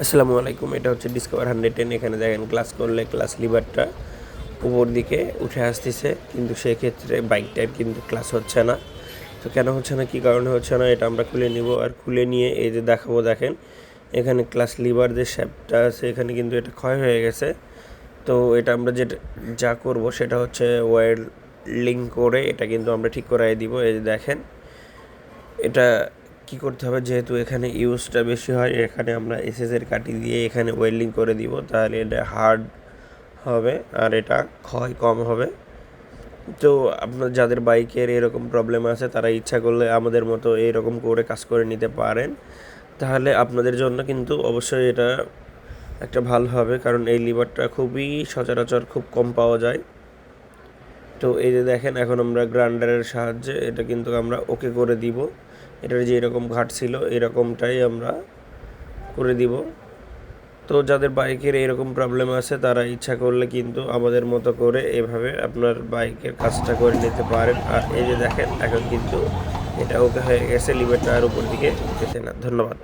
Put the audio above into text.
আসসালামু আলাইকুম। এটা হচ্ছে ডিসকভার 110। এখানে দেখেন ক্লাস করলে ক্লাস লিভারটা উপর দিকে উঠে আসতেছে, কিন্তু সেক্ষেত্রে বাইকটার কিন্তু ক্লাস হচ্ছে না। তো কেন হচ্ছে না, কী কারণে হচ্ছে না, এটা আমরা খুলে নিব। আর খুলে নিয়ে এই যে দেখাবো, দেখেন এখানে ক্লাস লিভার যে শ্যাপটা আছে এখানে কিন্তু এটা ক্ষয় হয়ে গেছে। তো এটা আমরা যা করব সেটা হচ্ছে ওয়েল্ডিং করে এটা কিন্তু আমরা ঠিক করাই দিব। এই যে দেখেন এটা কি করতে হবে, যেহেতু এখানে ইউজটা বেশি হয়, এখানে আমরা এসএসের কাঠি দিয়ে এখানে ওয়েল্ডিং করে দিব, তাহলে এটা হার্ড হবে আর এটা ক্ষয় কম হবে। তো আপনার যাদের বাইকের এরকম প্রবলেম আছে তারা ইচ্ছা করলে আমাদের মতো এরকম করে কাজ করে নিতে পারেন, তাহলে আপনাদের জন্য কিন্তু অবশ্যই এটা একটা ভালো হবে, কারণ এই লিভারটা খুবই সচরাচর খুব কম পাওয়া যায়। তো এই যে দেখেন এখন আমরা গ্রাইন্ডারের সাহায্যে এটা কিন্তু আমরা ওকে করে দিব। এটার যে এরকম ঘাট ছিল এরকমটাই আমরা করে দিব। তো যাদের বাইকের এরকম প্রবলেম আছে তারা ইচ্ছা করলে কিন্তু আমাদের মতো করে এভাবে আপনার বাইকের কাজটা করে নিতে পারেন। আর এই যে দেখেন এখন কিন্তু এটা ওকে হয়ে গেছে, লিভারটা আর উপর দিকে যেতে না। ধন্যবাদ।